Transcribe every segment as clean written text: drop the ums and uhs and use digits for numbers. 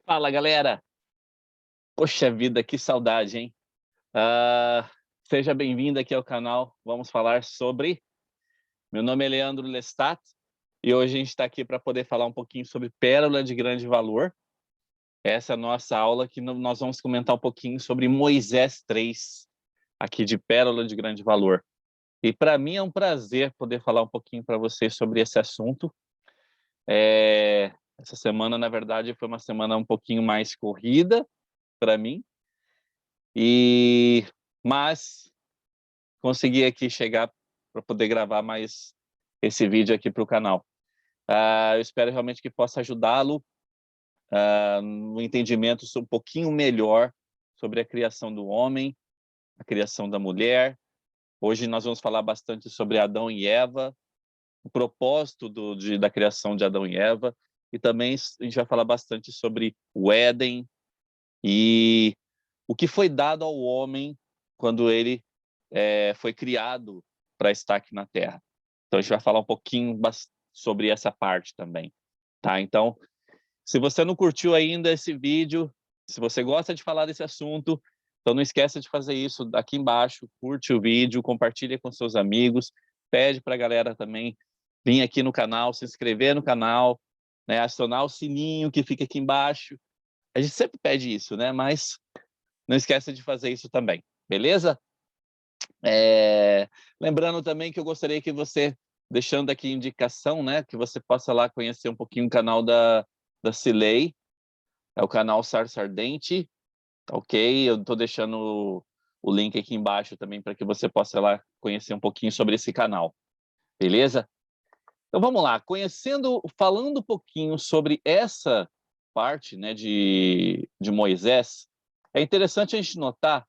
Fala, galera! Poxa vida, que saudade, hein? Ah, Seja bem-vindo aqui ao canal. Vamos falar sobre... Meu nome é Leandro Lestat e hoje a gente está aqui para poder falar um pouquinho sobre pérola de grande valor. Essa é a nossa aula que nós vamos comentar um pouquinho sobre Moisés 3, aqui de pérola de grande valor. E para mim é um prazer poder falar um pouquinho para vocês sobre esse assunto. Essa semana, na verdade, foi uma semana um pouquinho mais corrida para mim, mas consegui aqui chegar para poder gravar mais esse vídeo aqui para o canal. Eu espero realmente que possa ajudá-lo no entendimento um pouquinho melhor sobre a criação do homem, a criação da mulher. Hoje nós vamos falar bastante sobre Adão e Eva, o propósito da criação de Adão e Eva, e também a gente vai falar bastante sobre o Éden e o que foi dado ao homem quando ele foi criado para estar aqui na Terra. Então, a gente vai falar um pouquinho sobre essa parte também, tá? Então, se você não curtiu ainda esse vídeo, se você gosta de falar desse assunto, então não esqueça de fazer isso aqui embaixo, curte o vídeo, compartilha com seus amigos, pede para a galera também vir aqui no canal, se inscrever no canal, né, acionar o sininho que fica aqui embaixo. A gente sempre pede isso, né? Mas não esqueça de fazer isso também, beleza? Lembrando também que eu gostaria que você, deixando aqui indicação, né, que você possa lá conhecer um pouquinho o canal da Cilei, é o canal Sarça Ardente, ok? Eu estou deixando o link aqui embaixo também para que você possa lá conhecer um pouquinho sobre esse canal, beleza? Então vamos lá, falando um pouquinho sobre essa parte, né, de Moisés, é interessante a gente notar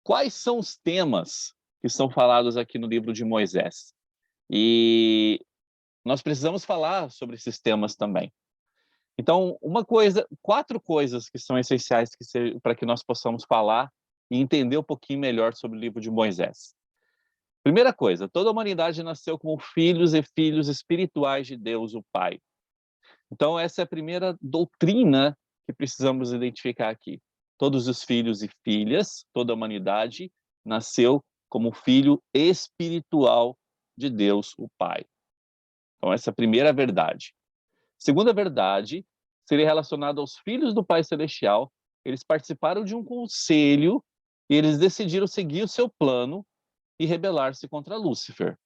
quais são os temas que são falados aqui no livro de Moisés. E nós precisamos falar sobre esses temas também. Então, 4 coisas que são essenciais para que nós possamos falar e entender um pouquinho melhor sobre o livro de Moisés. Primeira coisa, toda a humanidade nasceu como filhos e filhas espirituais de Deus, o Pai. Então, essa é a primeira doutrina que precisamos identificar aqui. Todos os filhos e filhas, toda a humanidade, nasceu como filho espiritual de Deus, o Pai. Então, essa é a primeira verdade. Segunda verdade seria relacionada aos filhos do Pai Celestial. Eles participaram de um conselho e eles decidiram seguir o seu plano e rebelar-se contra Lúcifer.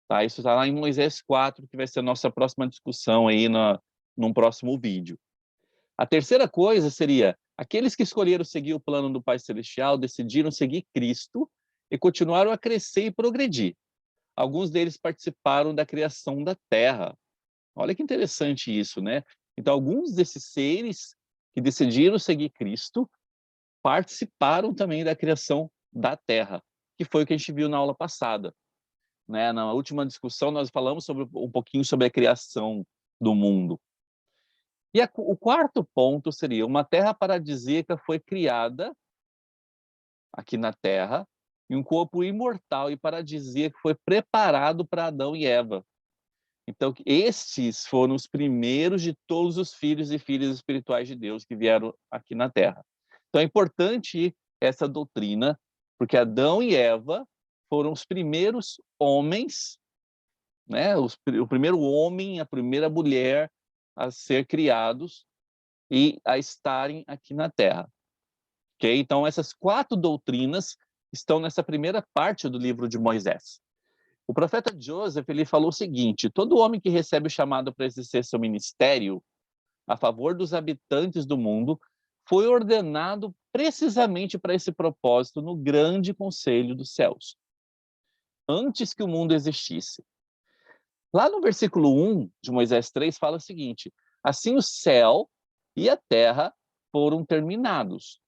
Tá? Isso está lá em Moisés 4, que vai ser a nossa próxima discussão aí num próximo vídeo. A terceira coisa seria, aqueles que escolheram seguir o plano do Pai Celestial decidiram seguir Cristo e continuaram a crescer e progredir. Alguns deles participaram da criação da Terra. Olha que interessante isso, né? Então, alguns desses seres que decidiram seguir Cristo participaram também da criação da Terra, que foi o que a gente viu na aula passada. Né? Na última discussão, nós falamos um pouquinho sobre a criação do mundo. E o quarto ponto seria, uma terra paradisíaca foi criada aqui na Terra, e um corpo imortal e paradisíaco foi preparado para Adão e Eva. Então, estes foram os primeiros de todos os filhos e filhas espirituais de Deus que vieram aqui na Terra. Então, é importante essa doutrina, porque Adão e Eva foram os primeiros homens, né? O primeiro homem, a primeira mulher a ser criados e a estarem aqui na Terra. Okay? Então, essas 4 doutrinas estão nessa primeira parte do livro de Moisés. O profeta Joseph, ele falou o seguinte: todo homem que recebe o chamado para exercer seu ministério a favor dos habitantes do mundo foi ordenado precisamente para esse propósito no grande conselho dos céus, antes que o mundo existisse. Lá no versículo 1 de Moisés 3 fala o seguinte: assim o céu e a terra foram terminados,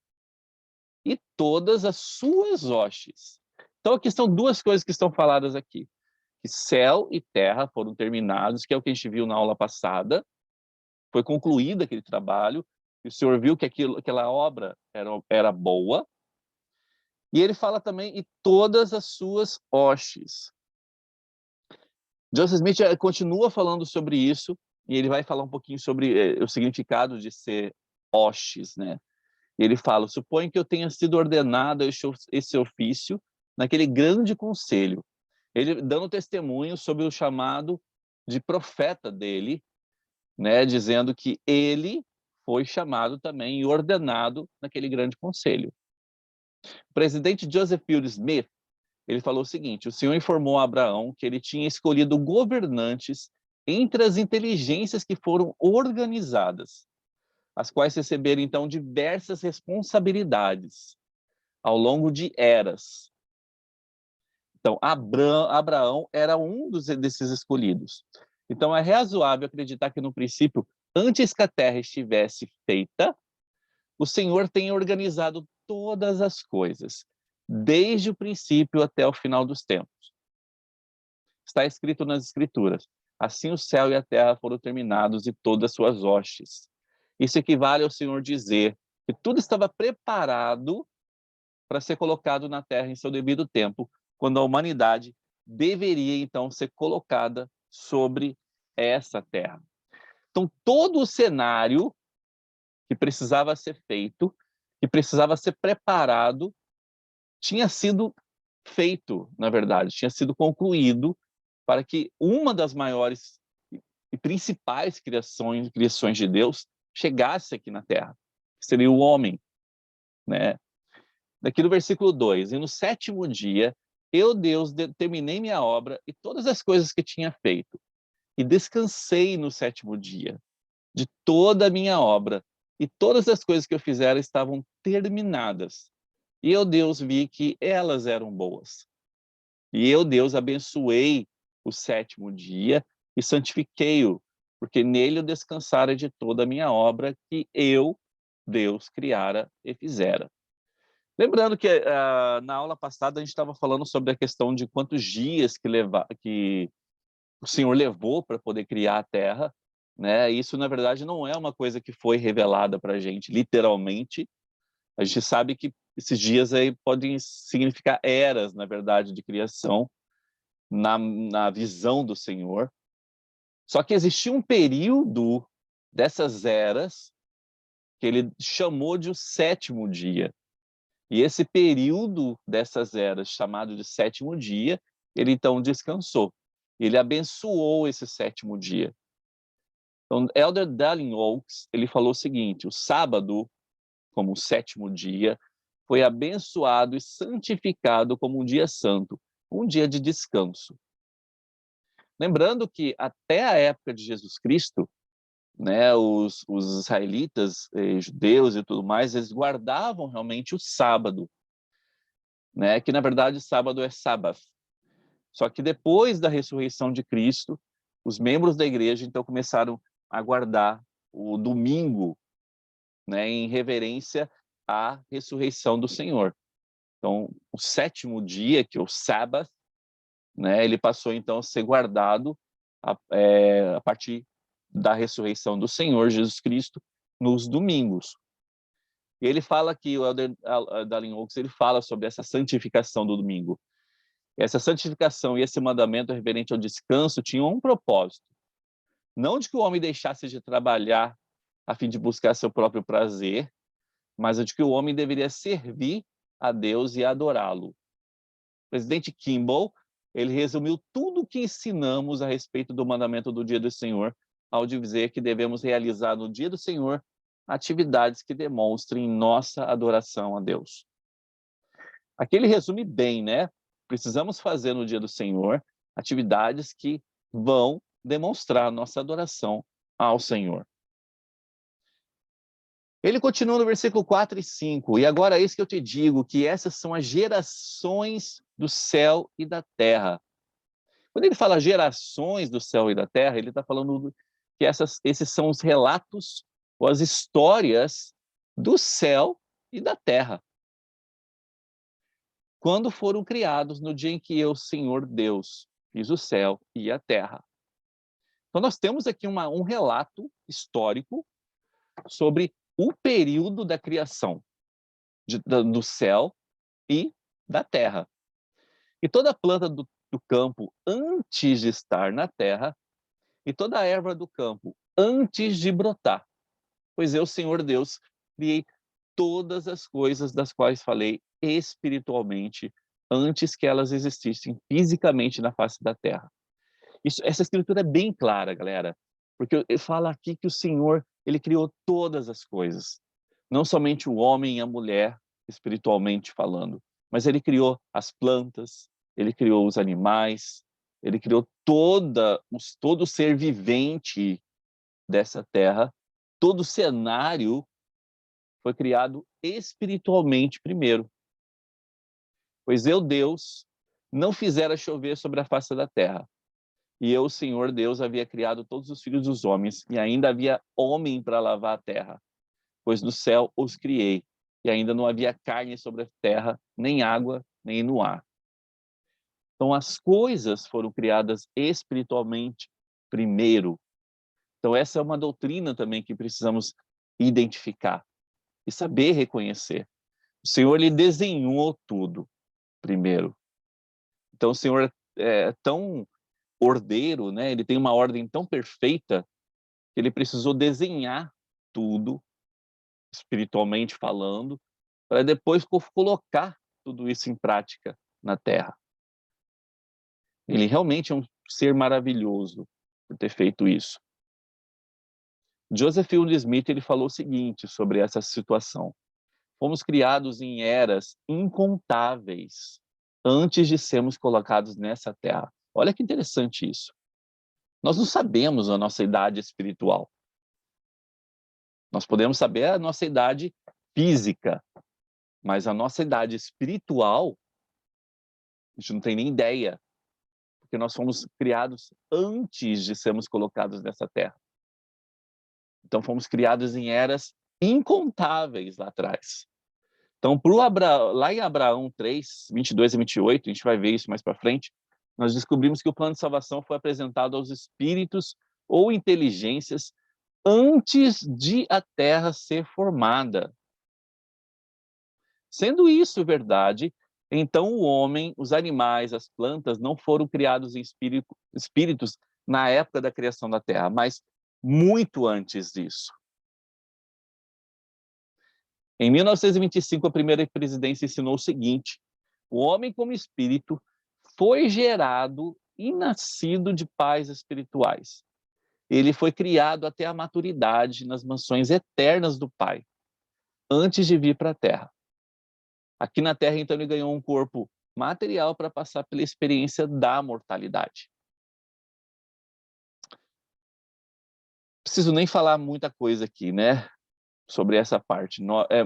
e todas as suas hostes. Então aqui estão 2 coisas que estão faladas aqui. Que céu e terra foram terminados, que é o que a gente viu na aula passada. Foi concluído aquele trabalho, e o Senhor viu que aquela obra era boa. E ele fala também, e todas as suas hostes. Joseph Smith continua falando sobre isso, e ele vai falar um pouquinho sobre o significado de ser hostes, né? Ele fala: suponho que eu tenha sido ordenado a esse ofício naquele grande conselho. Ele dando testemunho sobre o chamado de profeta dele, né? Dizendo que ele foi chamado também e ordenado naquele grande conselho. O presidente Joseph Fielding Smith, ele falou o seguinte: o Senhor informou a Abraão que ele tinha escolhido governantes entre as inteligências que foram organizadas, as quais receberam então diversas responsabilidades ao longo de eras. Então, Abraão era um desses escolhidos. Então, é razoável acreditar que, no princípio, antes que a terra estivesse feita, o Senhor tenha organizado todas as coisas, desde o princípio até o final dos tempos. Está escrito nas Escrituras: assim o céu e a terra foram terminados e todas as suas hostes. Isso equivale ao Senhor dizer que tudo estava preparado para ser colocado na terra em seu devido tempo, quando a humanidade deveria então ser colocada sobre essa terra. Então, todo o cenário que precisava ser feito, que precisava ser preparado, tinha sido feito, na verdade, tinha sido concluído para que uma das maiores e principais criações de Deus chegasse aqui na Terra, que seria o homem, né? Daqui no versículo 2: e no sétimo dia, eu, Deus, terminei minha obra e todas as coisas que tinha feito, e descansei no sétimo dia de toda a minha obra, e todas as coisas que eu fizera estavam terminadas. E eu, Deus, vi que elas eram boas. E eu, Deus, abençoei o sétimo dia e santifiquei-o, porque nele eu descansara de toda a minha obra que eu, Deus, criara e fizera. Lembrando que na aula passada a gente estava falando sobre a questão de quantos dias que o Senhor levou para poder criar a Terra, né? Isso, na verdade, não é uma coisa que foi revelada para a gente, literalmente. A gente sabe que esses dias aí podem significar eras, na verdade, de criação, na visão do Senhor. Só que existia um período dessas eras que ele chamou de o sétimo dia. E esse período dessas eras, chamado de sétimo dia, ele então descansou. Ele abençoou esse sétimo dia. Então, Elder Dallin Oaks, ele falou o seguinte: o sábado, como o sétimo dia, foi abençoado e santificado como um dia santo, um dia de descanso. Lembrando que até a época de Jesus Cristo, né, os israelitas, judeus e tudo mais, eles guardavam realmente o sábado, né, que na verdade sábado é Sabbath. Só que depois da ressurreição de Cristo, os membros da igreja então começaram a guardar o domingo, né, em reverência à ressurreição do Senhor. Então, o sétimo dia, que é o Sabbath, né, ele passou então a ser guardado a partir da ressurreição do Senhor Jesus Cristo nos domingos. E ele fala que o Elder Dallin Oaks, ele fala sobre essa santificação do domingo. Essa santificação e esse mandamento referente ao descanso tinham um propósito: não de que o homem deixasse de trabalhar a fim de buscar seu próprio prazer, mas de que o homem deveria servir a Deus e adorá-lo. O presidente Kimball, ele resumiu tudo o que ensinamos a respeito do mandamento do dia do Senhor, ao dizer que devemos realizar no dia do Senhor atividades que demonstrem nossa adoração a Deus. Aqui ele resume bem, né? Precisamos fazer no dia do Senhor atividades que vão demonstrar nossa adoração ao Senhor. Ele continua no versículo 4 e 5: e agora eis que eu te digo que essas são as gerações do céu e da terra. Quando ele fala gerações do céu e da terra, ele está falando que esses são os relatos ou as histórias do céu e da terra, quando foram criados no dia em que eu, Senhor Deus, fiz o céu e a terra. Então nós temos aqui um relato histórico sobre o período da criação do céu e da terra. E toda planta do campo, antes de estar na terra, e toda a erva do campo antes de brotar. Pois eu, Senhor Deus, criei todas as coisas das quais falei espiritualmente antes que elas existissem fisicamente na face da terra. Essa escritura é bem clara, galera, porque ele fala aqui que o Senhor, ele criou todas as coisas, não somente o homem e a mulher, espiritualmente falando, mas ele criou as plantas, ele criou os animais, ele criou todo ser vivente dessa terra, todo o cenário foi criado espiritualmente primeiro. Pois eu, Deus, não fizera chover sobre a face da terra. E eu, Senhor Deus, havia criado todos os filhos dos homens, e ainda havia homem para lavar a terra. Pois no céu os criei, e ainda não havia carne sobre a terra, nem água, nem no ar. Então as coisas foram criadas espiritualmente primeiro. Então essa é uma doutrina também que precisamos identificar e saber reconhecer. O Senhor, ele desenhou tudo primeiro. Então o Senhor é tão ordeiro, né? Ele tem uma ordem tão perfeita que ele precisou desenhar tudo, espiritualmente falando, para depois colocar tudo isso em prática na Terra. Ele realmente é um ser maravilhoso por ter feito isso. Joseph Fielding Smith, ele falou o seguinte sobre essa situação: fomos criados em eras incontáveis antes de sermos colocados nessa terra. Olha que interessante isso. Nós não sabemos a nossa idade espiritual. Nós podemos saber a nossa idade física, mas a nossa idade espiritual, a gente não tem nem ideia, porque nós fomos criados antes de sermos colocados nessa terra. Então, fomos criados em eras incontáveis lá atrás. Então, lá em Abraão 3, 22 e 28, a gente vai ver isso mais para frente, nós descobrimos que o plano de salvação foi apresentado aos espíritos ou inteligências antes de a terra ser formada. Sendo isso verdade, então o homem, os animais, as plantas não foram criados em espíritos na época da criação da terra, mas muito antes disso. Em 1925, a primeira presidência ensinou o seguinte: o homem como espírito foi gerado e nascido de pais espirituais. Ele foi criado até a maturidade nas mansões eternas do Pai, antes de vir para a Terra. Aqui na Terra, então, ele ganhou um corpo material para passar pela experiência da mortalidade. Preciso nem falar muita coisa aqui, né, sobre essa parte.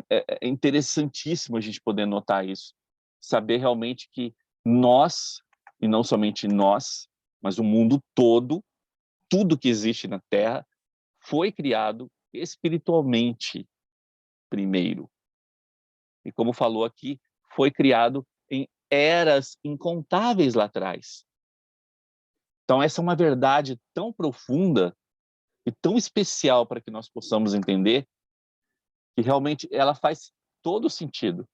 É interessantíssimo a gente poder notar isso, saber realmente que nós, e não somente nós, mas o mundo todo, tudo que existe na Terra, foi criado espiritualmente primeiro. E como falou aqui, foi criado em eras incontáveis lá atrás. Então essa é uma verdade tão profunda e tão especial para que nós possamos entender, que realmente ela faz todo sentido.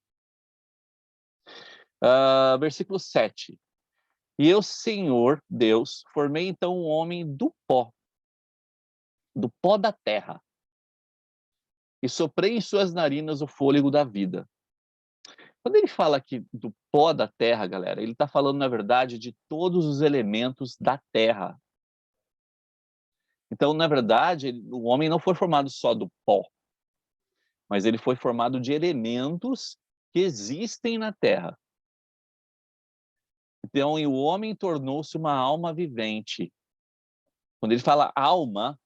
Versículo 7. E eu, Senhor Deus, formei então o homem do pó da terra, e soprei em suas narinas o fôlego da vida. Quando ele fala aqui do pó da terra, galera, ele está falando, na verdade, de todos os elementos da terra. Então, na verdade, o homem não foi formado só do pó, mas ele foi formado de elementos que existem na terra. Então, o homem tornou-se uma alma vivente. Quando ele fala alma,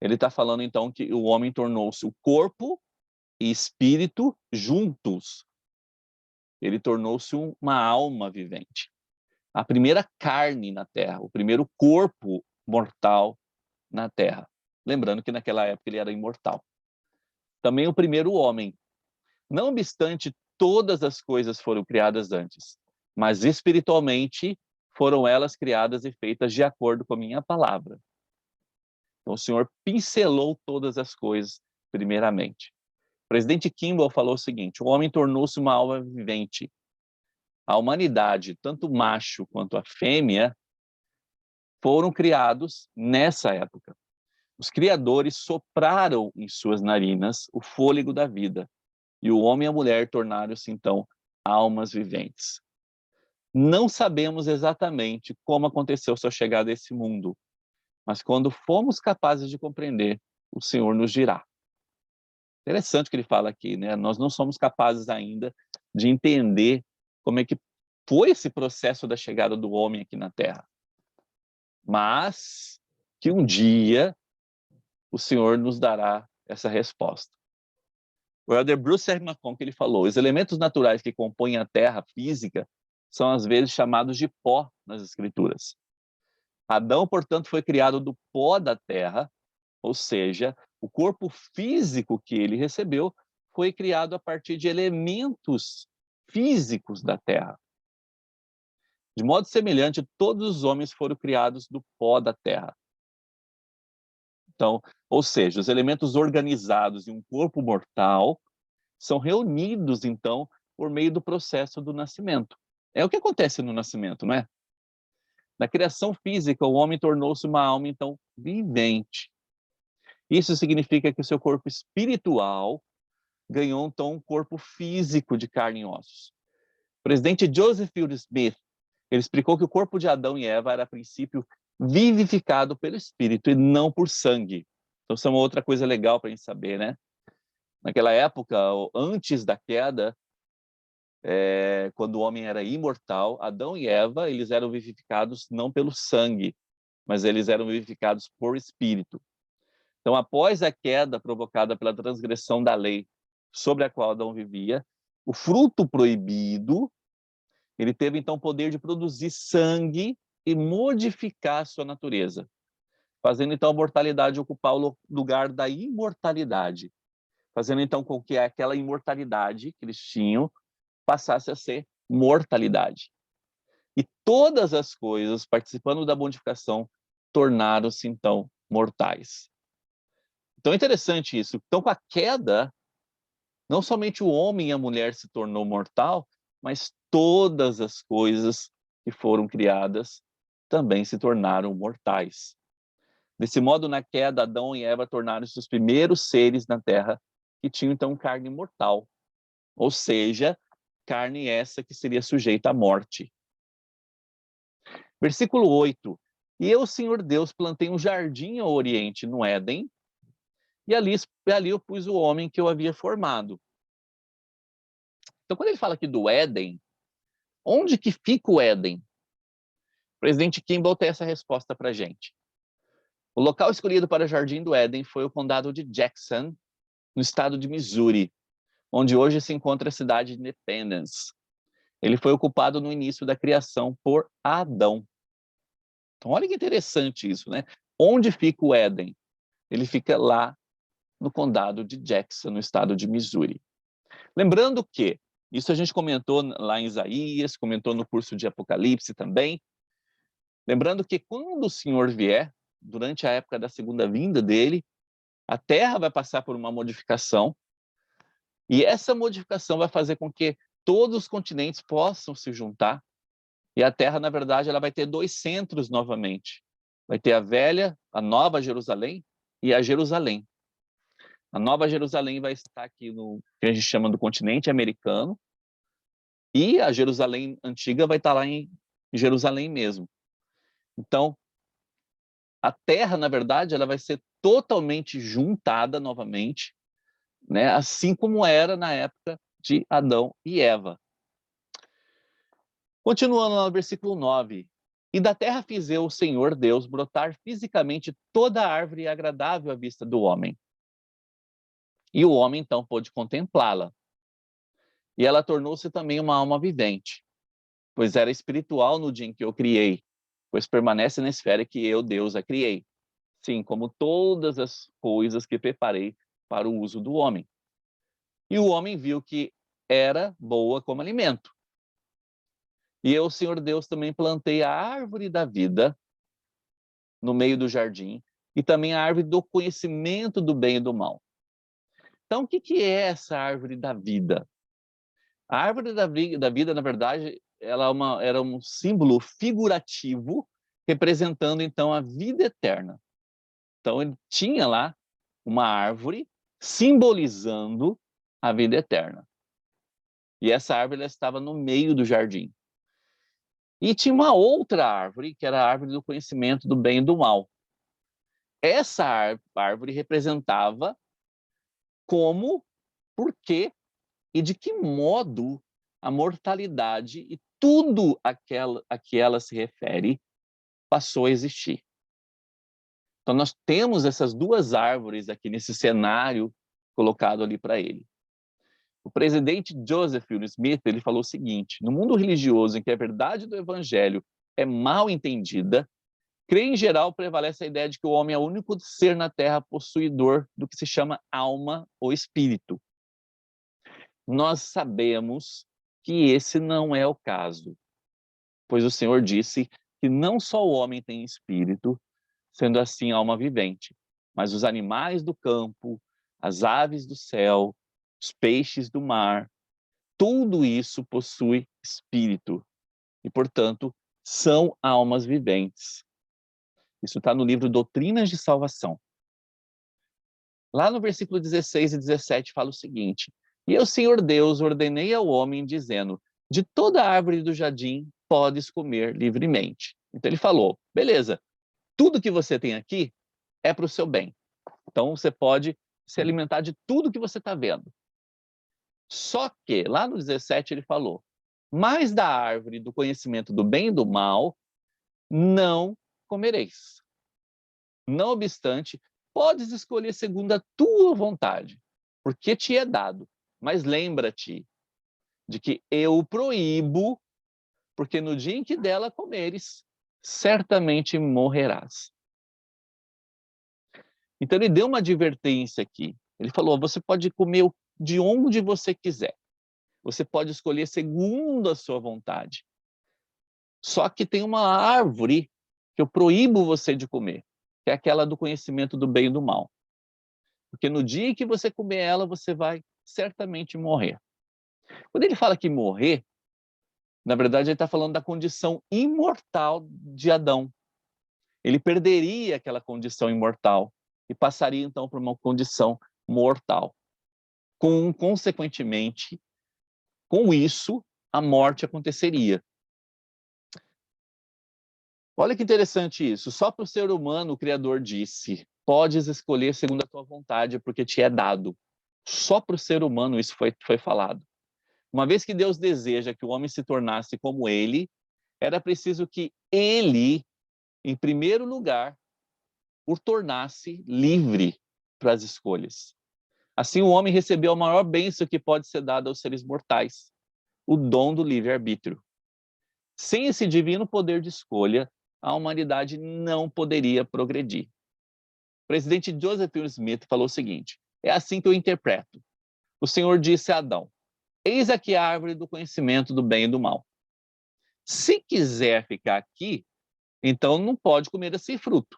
ele está falando, então, que o homem tornou-se o corpo e espírito juntos. Ele tornou-se uma alma vivente. A primeira carne na terra, o primeiro corpo mortal na terra. Lembrando que naquela época ele era imortal. Também o primeiro homem. Não obstante, todas as coisas foram criadas antes, mas espiritualmente foram elas criadas e feitas de acordo com a minha palavra. Então o Senhor pincelou todas as coisas primeiramente. O presidente Kimball falou o seguinte: o homem tornou-se uma alma vivente. A humanidade, tanto o macho quanto a fêmea, foram criados nessa época. Os criadores sopraram em suas narinas o fôlego da vida, e o homem e a mulher tornaram-se, então, almas viventes. Não sabemos exatamente como aconteceu sua chegada a esse mundo, mas quando fomos capazes de compreender, o Senhor nos dirá. Interessante o que ele fala aqui, né? Nós não somos capazes ainda de entender como é que foi esse processo da chegada do homem aqui na Terra. Mas que um dia o Senhor nos dará essa resposta. O elder Bruce R. McConkie, ele falou, os elementos naturais que compõem a Terra física são às vezes chamados de pó nas Escrituras. Adão, portanto, foi criado do pó da terra, ou seja, o corpo físico que ele recebeu foi criado a partir de elementos físicos da terra. De modo semelhante, todos os homens foram criados do pó da terra. Então, ou seja, os elementos organizados em um corpo mortal são reunidos, então, por meio do processo do nascimento. É o que acontece no nascimento, não é? Na criação física, o homem tornou-se uma alma, então, vivente. Isso significa que o seu corpo espiritual ganhou, então, um corpo físico de carne e ossos. O presidente Joseph Fielding Smith, ele explicou que o corpo de Adão e Eva era, a princípio, vivificado pelo espírito e não por sangue. Então, isso é uma outra coisa legal para a gente saber, né? Naquela época, antes da queda, quando o homem era imortal, Adão e Eva, eles eram vivificados não pelo sangue, mas eles eram vivificados por espírito. Então, após a queda provocada pela transgressão da lei sobre a qual Adão vivia, o fruto proibido, ele teve então o poder de produzir sangue e modificar a sua natureza, fazendo então a mortalidade ocupar o lugar da imortalidade, fazendo então com que aquela imortalidade que eles tinham passasse a ser mortalidade. E todas as coisas, participando da modificação, tornaram-se então mortais. Então é interessante isso. Então, com a queda, não somente o homem e a mulher se tornou mortal, mas todas as coisas que foram criadas também se tornaram mortais. Desse modo, na queda, Adão e Eva tornaram-se os primeiros seres na Terra que tinham, então, carne mortal. Ou seja, carne essa que seria sujeita à morte. Versículo 8. E eu, Senhor Deus, plantei um jardim ao oriente, no Éden, e ali eu pus o homem que eu havia formado. Então, quando ele fala aqui do Éden, onde que fica o Éden? O presidente Kimball tem essa resposta para a gente. O local escolhido para o Jardim do Éden foi o condado de Jackson, no estado de Missouri, onde hoje se encontra a cidade de Independence. Ele foi ocupado no início da criação por Adão. Então, olha que interessante isso, né? Onde fica o Éden? Ele fica lá no condado de Jackson, no estado de Missouri. Lembrando que, isso a gente comentou lá em Isaías, comentou no curso de Apocalipse também, lembrando que quando o Senhor vier, durante a época da segunda vinda dele, a Terra vai passar por uma modificação, e essa modificação vai fazer com que todos os continentes possam se juntar, e a Terra, na verdade, ela vai ter dois centros novamente. Vai ter a velha, a nova Jerusalém e a Jerusalém. A Nova Jerusalém vai estar aqui no que a gente chama do continente americano, e a Jerusalém antiga vai estar lá em Jerusalém mesmo. Então, a Terra, na verdade, ela vai ser totalmente juntada novamente, né? Assim como era na época de Adão e Eva. Continuando no versículo 9. E da terra fiz eu, o Senhor Deus, brotar fisicamente toda a árvore agradável à vista do homem. E o homem, então, pôde contemplá-la. E ela tornou-se também uma alma vivente, pois era espiritual no dia em que eu criei, pois permanece na esfera que eu, Deus, a criei. Sim, como todas as coisas que preparei para o uso do homem. E o homem viu que era boa como alimento. E eu, Senhor Deus, também plantei a árvore da vida no meio do jardim, e também a árvore do conhecimento do bem e do mal. Então, o que é essa árvore da vida? A árvore da vida, na verdade, ela era um símbolo figurativo representando então a vida eterna. Então ele tinha lá uma árvore simbolizando a vida eterna. E essa árvore ela estava no meio do jardim. E tinha uma outra árvore, que era a árvore do conhecimento do bem e do mal. Essa árvore representava como, por quê e de que modo a mortalidade e tudo a que ela se refere passou a existir. Então nós temos essas duas árvores aqui nesse cenário colocado ali para ele. O presidente Joseph Fielding Smith ele falou o seguinte: no mundo religioso em que a verdade do evangelho é mal entendida, creio em geral prevalece a ideia de que o homem é o único ser na Terra possuidor do que se chama alma ou espírito. Nós sabemos que esse não é o caso, pois o Senhor disse que não só o homem tem espírito, sendo assim alma vivente, mas os animais do campo, as aves do céu, os peixes do mar, tudo isso possui espírito e, portanto, são almas viventes. Isso está no livro Doutrinas de Salvação. Lá no versículo 16 e 17 fala o seguinte: e eu, Senhor Deus, ordenei ao homem, dizendo, de toda árvore do jardim podes comer livremente. Então ele falou, beleza, tudo que você tem aqui é para o seu bem. Então você pode se alimentar de tudo que você está vendo. Só que, lá no 17 ele falou, mas da árvore do conhecimento do bem e do mal não comereis. Não obstante, podes escolher segundo a tua vontade, porque te é dado. Mas lembra-te de que eu o proíbo, porque no dia em que dela comeres, certamente morrerás. Então ele deu uma advertência aqui. Ele falou, você pode comer de onde você quiser. Você pode escolher segundo a sua vontade. Só que tem uma árvore que eu proíbo você de comer, que é aquela do conhecimento do bem e do mal. Porque no dia que você comer ela, você vai certamente morrer. Quando ele fala que morrer, na verdade ele está falando da condição imortal de Adão. Ele perderia aquela condição imortal e passaria então por uma condição mortal. Consequentemente, com isso, a morte aconteceria. Olha que interessante isso. Só para o ser humano o Criador disse, podes escolher segundo a tua vontade, porque te é dado. Só para o ser humano isso foi falado. Uma vez que Deus deseja que o homem se tornasse como ele, era preciso que ele, em primeiro lugar, o tornasse livre para as escolhas. Assim, o homem recebeu a maior bênção que pode ser dada aos seres mortais, o dom do livre-arbítrio. Sem esse divino poder de escolha, a humanidade não poderia progredir. O presidente Joseph Fielding Smith falou o seguinte, é assim que eu interpreto. O Senhor disse a Adão, eis aqui a árvore do conhecimento do bem e do mal. Se quiser ficar aqui, então não pode comer desse fruto,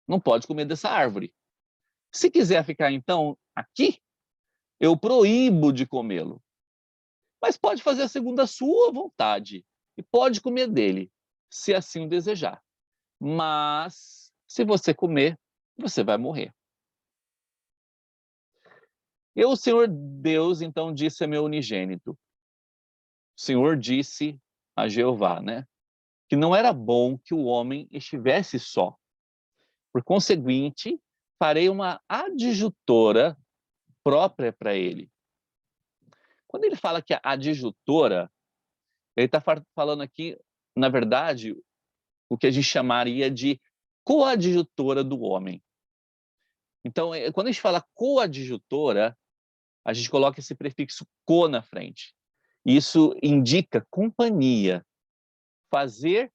não pode comer dessa árvore. Se quiser ficar então aqui, eu proíbo de comê-lo. Mas pode fazer segundo a sua vontade e pode comer dele, se assim o desejar. Mas, se você comer, você vai morrer. Eu, o Senhor Deus, então disse a meu unigênito. O Senhor disse a Jeová, né? Que não era bom que o homem estivesse só. Por conseguinte, farei uma adjutora própria para ele. Quando ele fala que a adjutora, ele está falando aqui, na verdade, o que a gente chamaria de coadjutora do homem. Então, quando a gente fala coadjutora, a gente coloca esse prefixo co na frente. Isso indica companhia, fazer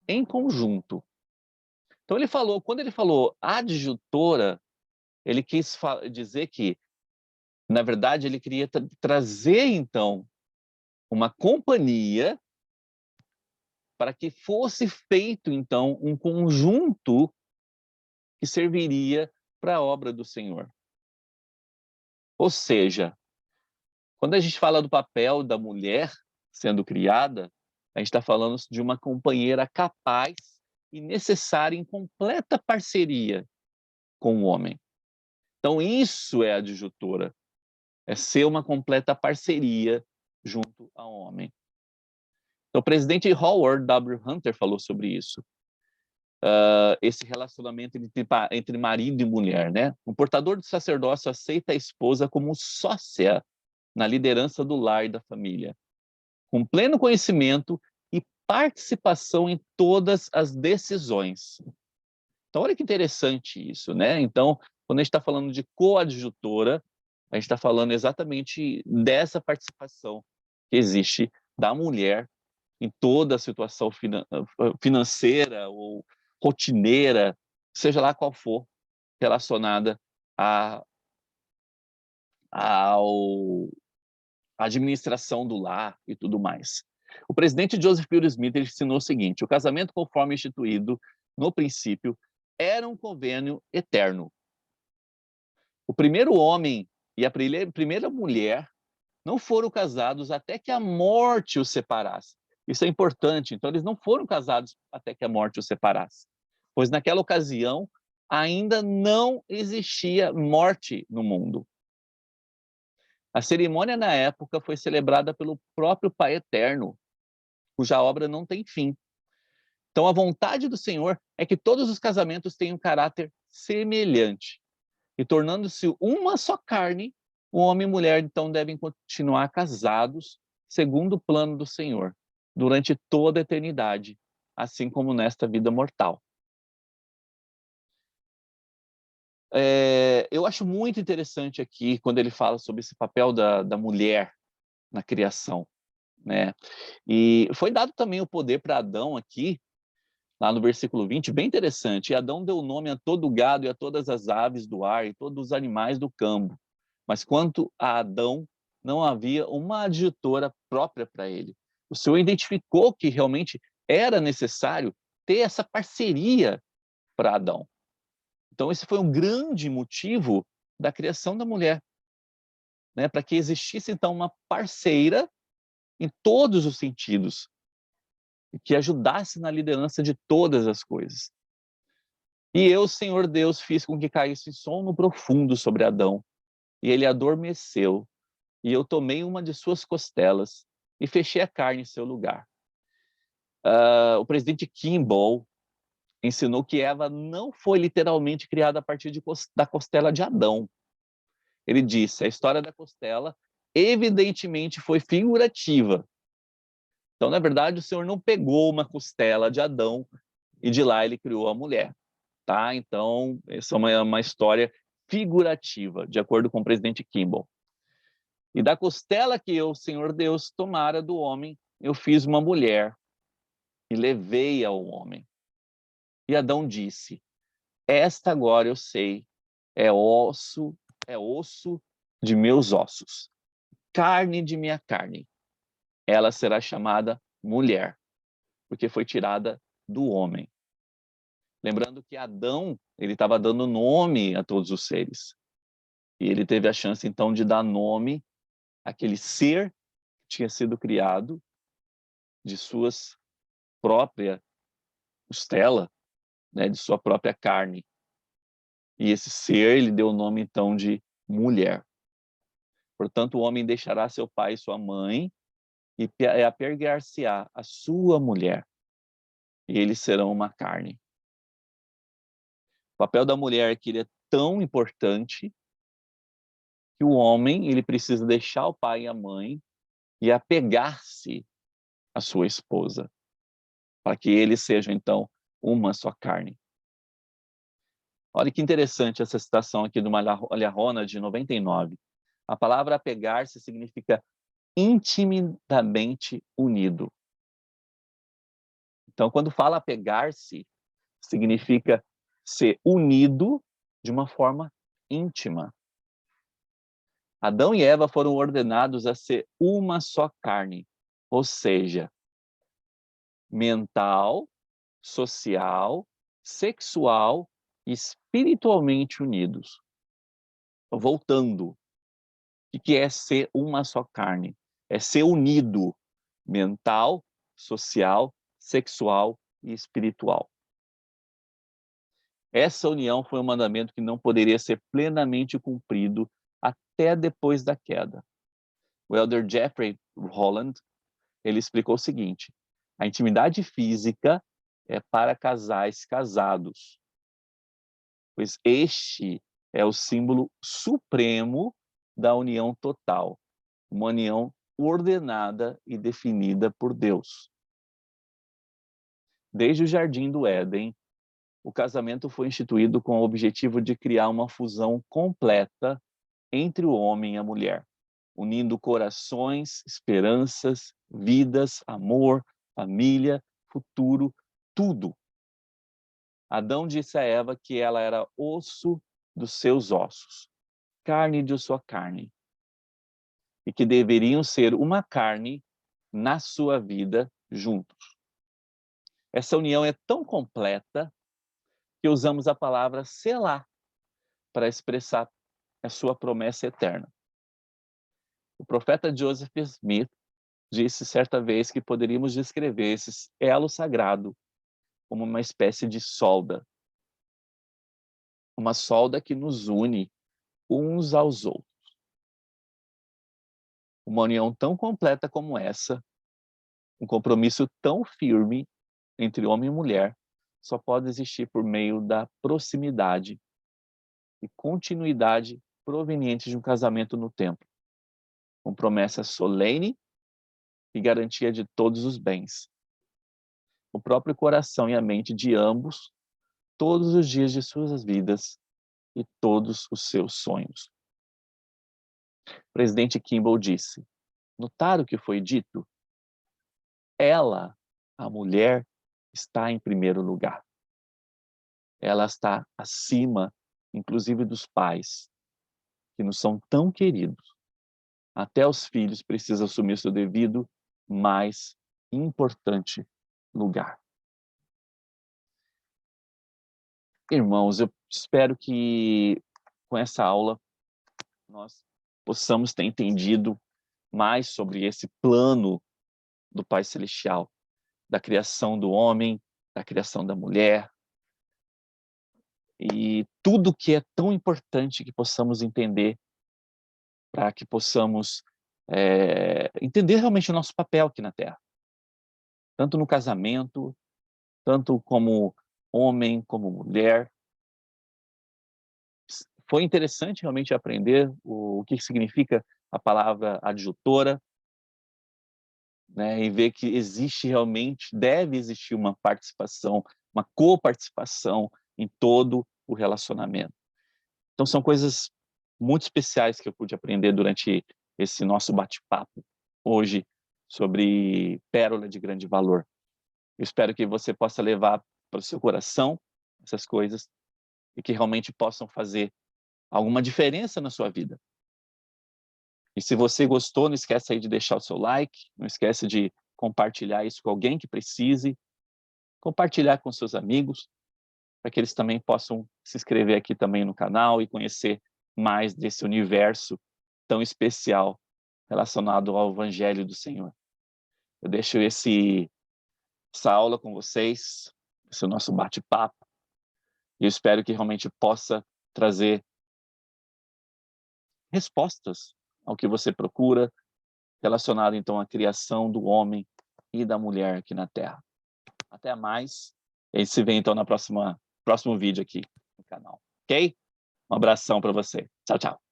em conjunto. Então, quando ele falou adjutora, ele quis dizer que, na verdade, ele queria trazer, então, uma companhia para que fosse feito, então, um conjunto que serviria para a obra do Senhor. Ou seja, quando a gente fala do papel da mulher sendo criada, a gente está falando de uma companheira capaz e necessária em completa parceria com o homem. Então, isso é a adjutora, é ser uma completa parceria junto ao homem. Então, o presidente Howard W. Hunter falou sobre isso. Esse relacionamento entre marido e mulher, né? O portador do sacerdócio aceita a esposa como sócia na liderança do lar e da família, com pleno conhecimento e participação em todas as decisões. Então, olha que interessante isso, né? Então, quando a gente está falando de coadjutora, a gente está falando exatamente dessa participação que existe da mulher em toda a situação financeira ou rotineira, seja lá qual for, relacionada à administração do lar e tudo mais. O presidente Joseph Fielding Smith ensinou o seguinte: o casamento conforme instituído no princípio era um convênio eterno. O primeiro homem e a primeira mulher não foram casados até que a morte os separasse. Isso é importante. Então, eles não foram casados até que a morte os separasse, pois naquela ocasião ainda não existia morte no mundo. A cerimônia na época foi celebrada pelo próprio Pai Eterno, cuja obra não tem fim. Então, a vontade do Senhor é que todos os casamentos tenham caráter semelhante. E tornando-se uma só carne, o homem e a mulher, então, devem continuar casados, segundo o plano do Senhor, durante toda a eternidade, assim como nesta vida mortal. Eu acho muito interessante aqui, quando ele fala sobre esse papel da mulher na criação, né? E foi dado também o poder para Adão aqui, lá no versículo 20, bem interessante. E Adão deu nome a todo o gado e a todas as aves do ar e todos os animais do campo. Mas quanto a Adão, não havia uma adjutora própria para ele. O Senhor identificou que realmente era necessário ter essa parceria para Adão. Então, esse foi um grande motivo da criação da mulher, né? Para que existisse, então, uma parceira em todos os sentidos, que ajudasse na liderança de todas as coisas. E eu, Senhor Deus, fiz com que caísse sono profundo sobre Adão, e ele adormeceu, e eu tomei uma de suas costelas e fechei a carne em seu lugar. O presidente Kimball ensinou que Eva não foi literalmente criada a partir da costela de Adão. Ele disse, a história da costela evidentemente foi figurativa. Então, na verdade, o Senhor não pegou uma costela de Adão e de lá ele criou a mulher. Tá? Então, essa é uma história figurativa, de acordo com o presidente Kimball. E da costela que eu, Senhor Deus, tomara do homem, eu fiz uma mulher e levei ao homem. E Adão disse, esta agora eu sei, é osso de meus ossos, carne de minha carne. Ela será chamada mulher, porque foi tirada do homem. Lembrando que Adão, ele estava dando nome a todos os seres. E ele teve a chance, então, de dar nome àquele ser que tinha sido criado de suas própria costela, né, de sua própria carne. E esse ser, ele deu o nome, então, de mulher. Portanto, o homem deixará seu pai e sua mãe e apegar-se-á a sua mulher. E eles serão uma carne. O papel da mulher aqui é tão importante que o homem, ele precisa deixar o pai e a mãe e apegar-se à sua esposa, para que eles sejam, então, uma só carne. Olha que interessante essa citação aqui do Malahona, de 99. A palavra apegar-se significa intimamente unido. Então, quando fala apegar-se, significa ser unido de uma forma íntima. Adão e Eva foram ordenados a ser uma só carne, ou seja, mental, social, sexual e espiritualmente unidos. Voltando, o que é ser uma só carne? É ser unido mental, social, sexual e espiritual. Essa união foi um mandamento que não poderia ser plenamente cumprido até depois da queda. O elder Jeffrey Holland, ele explicou o seguinte: a intimidade física é para casais casados, pois este é o símbolo supremo da união total, uma união ordenada e definida por Deus. Desde o Jardim do Éden, o casamento foi instituído com o objetivo de criar uma fusão completa entre o homem e a mulher, unindo corações, esperanças, vidas, amor, família, futuro, tudo. Adão disse a Eva que ela era osso dos seus ossos, carne de sua carne, e que deveriam ser uma carne na sua vida juntos. Essa união é tão completa que usamos a palavra selar para expressar a sua promessa eterna. O profeta Joseph Smith disse certa vez que poderíamos descrever esse elo sagrado como uma espécie de solda. Uma solda que nos une uns aos outros. Uma união tão completa como essa, um compromisso tão firme entre homem e mulher, só pode existir por meio da proximidade e continuidade provenientes de um casamento no tempo, com promessa solene e garantia de todos os bens. O próprio coração e a mente de ambos, todos os dias de suas vidas e todos os seus sonhos. O presidente Kimball disse: notaram o que foi dito? Ela, a mulher, está em primeiro lugar. Ela está acima, inclusive dos pais, que nos são tão queridos. Até os filhos precisam assumir seu devido, mais importante lugar. Irmãos, eu espero que com essa aula nós possamos ter entendido mais sobre esse plano do Pai Celestial, da criação do homem, da criação da mulher, e tudo que é tão importante que possamos entender para que possamos entender realmente o nosso papel aqui na Terra. Tanto no casamento, tanto como homem, como mulher. Foi interessante realmente aprender o que significa a palavra adjutora, né, e ver que existe realmente, deve existir uma participação, uma coparticipação em todo o relacionamento. Então são coisas muito especiais que eu pude aprender durante esse nosso bate-papo hoje sobre pérola de grande valor. Eu espero que você possa levar para o seu coração essas coisas e que realmente possam fazer alguma diferença na sua vida. E se você gostou, não esquece aí de deixar o seu like, não esquece de compartilhar isso com alguém que precise, compartilhar com seus amigos, para que eles também possam se inscrever aqui também no canal e conhecer mais desse universo tão especial relacionado ao Evangelho do Senhor. Eu deixo essa aula com vocês, esse nosso bate-papo, e eu espero que realmente possa trazer respostas ao que você procura, relacionado então à criação do homem e da mulher aqui na Terra. Até mais, e a gente se vê então no próximo vídeo aqui no canal, ok? Um abração para você. Tchau, tchau.